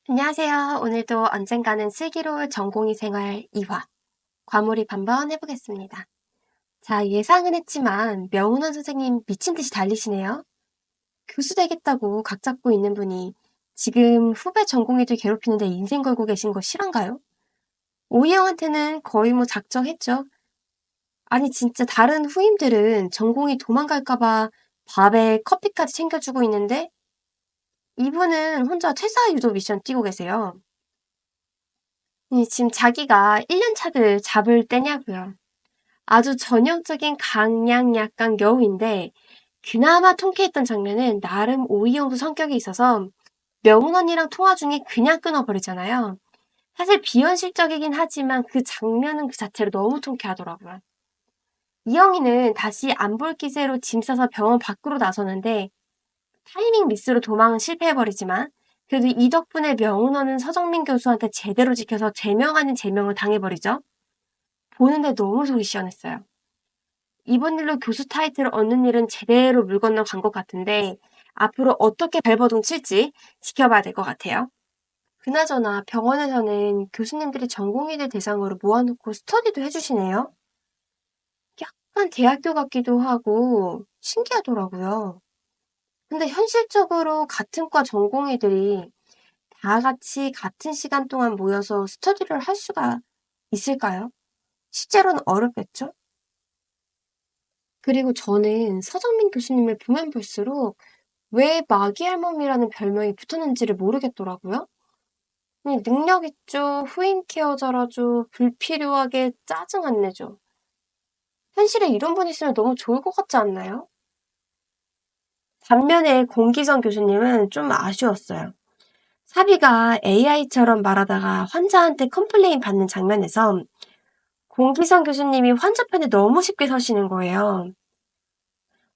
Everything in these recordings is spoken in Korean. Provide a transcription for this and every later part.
안녕하세요. 오늘도 언젠가는 슬기로울 전공의 생활 2화 과몰입 한번 해보겠습니다. 자, 예상은 했지만 명운원 선생님 미친 듯이 달리시네요. 교수 되겠다고 각 잡고 있는 분이 지금 후배 전공의들 괴롭히는데 인생 걸고 계신 거 실한가요? 오이영한테는 거의 뭐 작정했죠. 아니 진짜 다른 후임들은 전공이 도망갈까봐 밥에 커피까지 챙겨주고 있는데 이분은 혼자 퇴사 유도 미션 뛰고 계세요. 지금 자기가 1년 차들 잡을 때냐고요. 아주 전형적인 강약 약간 겨우인데 그나마 통쾌했던 장면은 나름 오이영도 성격이 있어서 명훈 언니랑 통화 중에 그냥 끊어버리잖아요. 사실 비현실적이긴 하지만 그 장면은 그 자체로 너무 통쾌하더라고요. 이영희는 다시 안 볼 기세로 짐 싸서 병원 밖으로 나서는데 타이밍 미스로 도망은 실패해버리지만 그래도 이 덕분에 명훈원은 서정민 교수한테 제대로 지켜서 제명 아닌 제명을 당해버리죠. 보는데 너무 속이 시원했어요. 이번 일로 교수 타이틀을 얻는 일은 제대로 물 건너 간 것 같은데 앞으로 어떻게 발버둥 칠지 지켜봐야 될 것 같아요. 그나저나 병원에서는 교수님들이 전공의들 대상으로 모아놓고 스터디도 해주시네요. 약간 대학교 같기도 하고 신기하더라고요. 근데 현실적으로 같은 과 전공의들이 다 같이 같은 시간 동안 모여서 스터디를 할 수가 있을까요? 실제로는 어렵겠죠? 그리고 저는 서정민 교수님을 보면 볼수록 왜 마기 할멈이라는 별명이 붙었는지를 모르겠더라고요. 능력 있죠, 후임 케어 잘하죠, 불필요하게 짜증 안 내죠. 현실에 이런 분 있으면 너무 좋을 것 같지 않나요? 반면에 공기성 교수님은 좀 아쉬웠어요. 사비가 AI처럼 말하다가 환자한테 컴플레인 받는 장면에서 공기성 교수님이 환자 편에 너무 쉽게 서시는 거예요.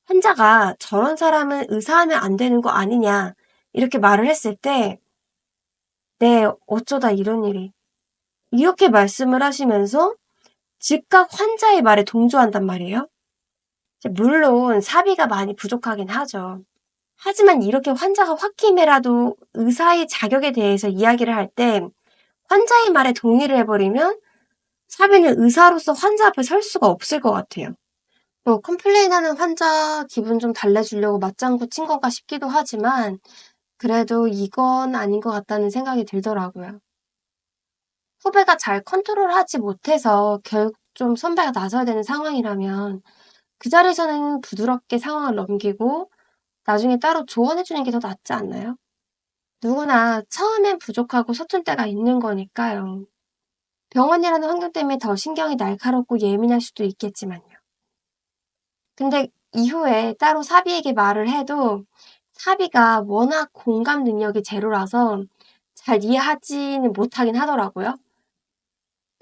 환자가 저런 사람은 의사하면 안 되는 거 아니냐 이렇게 말을 했을 때 네, 어쩌다 이런 일이. 이렇게 말씀을 하시면서 즉각 환자의 말에 동조한단 말이에요. 물론 사비가 많이 부족하긴 하죠. 하지만 이렇게 환자가 홧김에라도 의사의 자격에 대해서 이야기를 할 때 환자의 말에 동의를 해버리면 사비는 의사로서 환자 앞에 설 수가 없을 것 같아요. 컴플레인하는 환자 기분 좀 달래주려고 맞장구 친 건가 싶기도 하지만 그래도 이건 아닌 것 같다는 생각이 들더라고요. 후배가 잘 컨트롤하지 못해서 결국 좀 선배가 나서야 되는 상황이라면 그 자리에서는 부드럽게 상황을 넘기고 나중에 따로 조언해주는 게 더 낫지 않나요? 누구나 처음엔 부족하고 서툰 때가 있는 거니까요. 병원이라는 환경 때문에 더 신경이 날카롭고 예민할 수도 있겠지만요. 근데 이후에 따로 사비에게 말을 해도 사비가 워낙 공감 능력이 제로라서 잘 이해하지는 못하긴 하더라고요.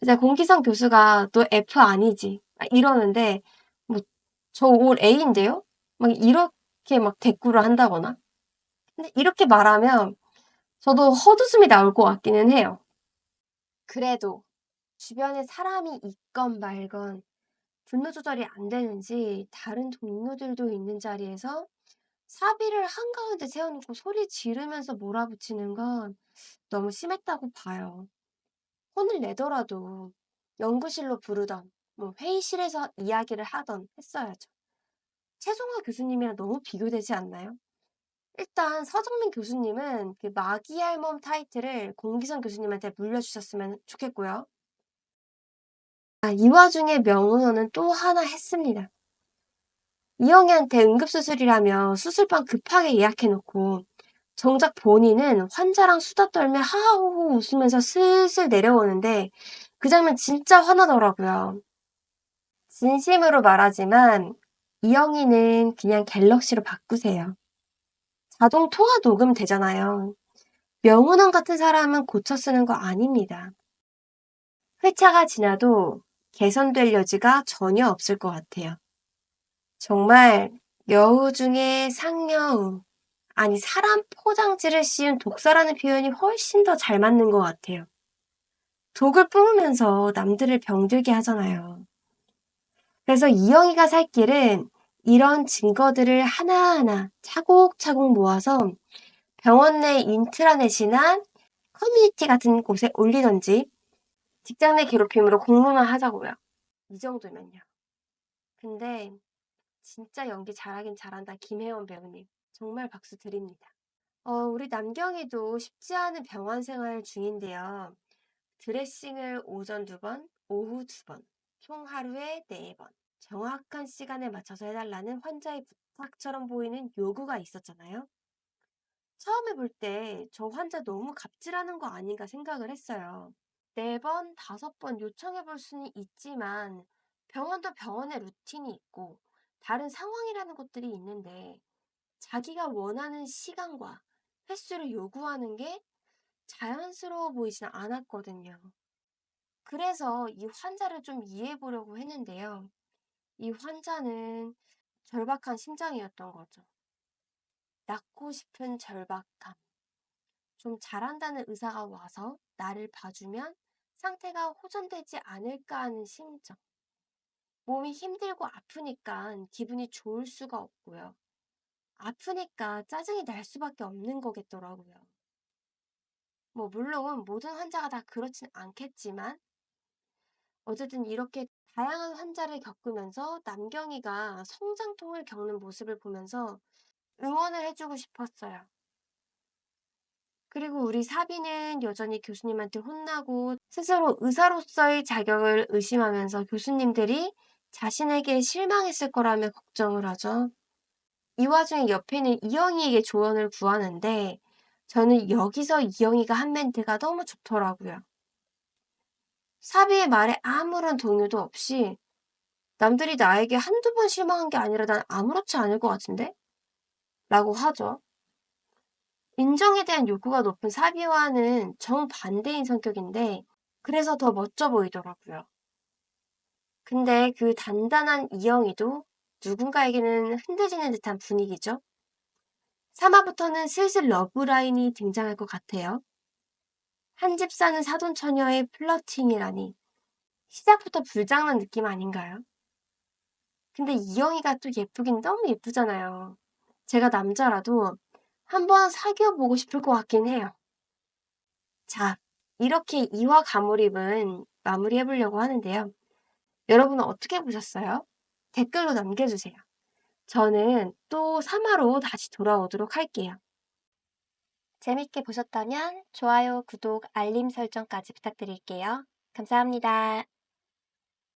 이제 공기성 교수가 "너 F 아니지?" 막 이러는데 뭐 "저 올 A인데요?" 막 이렇게 막 대꾸를 한다거나. 근데 이렇게 말하면 저도 헛웃음이 나올 것 같기는 해요. 그래도 주변에 사람이 있건 말건 분노 조절이 안 되는지 다른 동료들도 있는 자리에서 사비를 한가운데 세워 놓고 소리 지르면서 몰아붙이는 건 너무 심했다고 봐요. 혼을 내더라도 연구실로 부르던 뭐 회의실에서 이야기를 하던 했어야죠. 최송화 교수님이랑 너무 비교되지 않나요? 일단 서정민 교수님은 그 마기알몸 타이틀을 공기성 교수님한테 물려주셨으면 좋겠고요. 이 와중에 명은호는 또 하나 했습니다. 이영희한테 응급수술이라며 수술방 급하게 예약해놓고 정작 본인은 환자랑 수다 떨며 하하호호 웃으면서 슬슬 내려오는데 그 장면 진짜 화나더라고요. 진심으로 말하지만 이영희는 그냥 갤럭시로 바꾸세요. 자동 통화 녹음 되잖아요. 명운원 같은 사람은 고쳐 쓰는 거 아닙니다. 회차가 지나도 개선될 여지가 전혀 없을 것 같아요. 정말 여우 중에 상여우, 아니 사람 포장지를 씌운 독사라는 표현이 훨씬 더 잘 맞는 것 같아요. 독을 뿜으면서 남들을 병들게 하잖아요. 그래서 이영희가 살 길은 이런 증거들을 하나하나 차곡차곡 모아서 병원 내 인트라넷이나 커뮤니티 같은 곳에 올리던지 직장 내 괴롭힘으로 공론화 하자고요. 이 정도면요. 근데 진짜 연기 잘하긴 잘한다 김혜원 배우님. 정말 박수 드립니다. 우리 남경이도 쉽지 않은 병원 생활 중인데요. 드레싱을 오전 2번, 오후 2번, 총 하루에 4번. 정확한 시간에 맞춰서 해달라는 환자의 부탁처럼 보이는 요구가 있었잖아요. 처음에 볼 때 저 환자 너무 갑질하는 거 아닌가 생각을 했어요. 4번, 5번 요청해 볼 수는 있지만 병원도 병원의 루틴이 있고 다른 상황이라는 것들이 있는데 자기가 원하는 시간과 횟수를 요구하는 게 자연스러워 보이진 않았거든요. 그래서 이 환자를 좀 이해해 보려고 했는데요. 이 환자는 절박한 심정이었던 거죠. 낫고 싶은 절박감. 좀 잘한다는 의사가 와서 나를 봐주면 상태가 호전되지 않을까 하는 심정. 몸이 힘들고 아프니까 기분이 좋을 수가 없고요. 아프니까 짜증이 날 수밖에 없는 거겠더라고요. 물론 모든 환자가 다 그렇진 않겠지만 어쨌든 이렇게 다양한 환자를 겪으면서 남경이가 성장통을 겪는 모습을 보면서 응원을 해주고 싶었어요. 그리고 우리 사비는 여전히 교수님한테 혼나고 스스로 의사로서의 자격을 의심하면서 교수님들이 자신에게 실망했을 거라며 걱정을 하죠. 이 와중에 옆에 있는 이영희에게 조언을 구하는데 저는 여기서 이영희가 한 멘트가 너무 좋더라고요. 사비의 말에 아무런 동요도 없이 남들이 나에게 한두 번 실망한 게 아니라 난 아무렇지 않을 것 같은데? 라고 하죠. 인정에 대한 요구가 높은 사비와는 정반대인 성격인데 그래서 더 멋져 보이더라고요. 근데 그 단단한 이영희도 누군가에게는 흔들리는 듯한 분위기죠. 3화부터는 슬슬 러브라인이 등장할 것 같아요. 한 집 사는 사돈처녀의 플러팅이라니 시작부터 불장난 느낌 아닌가요? 근데 이영희가 또 예쁘긴 너무 예쁘잖아요. 제가 남자라도 한번 사귀어 보고 싶을 것 같긴 해요. 자, 이렇게 2화 가몰입은 마무리해 보려고 하는데요. 여러분은 어떻게 보셨어요? 댓글로 남겨주세요. 저는 또 3화로 다시 돌아오도록 할게요. 재밌게 보셨다면 좋아요, 구독, 알림 설정까지 부탁드릴게요. 감사합니다.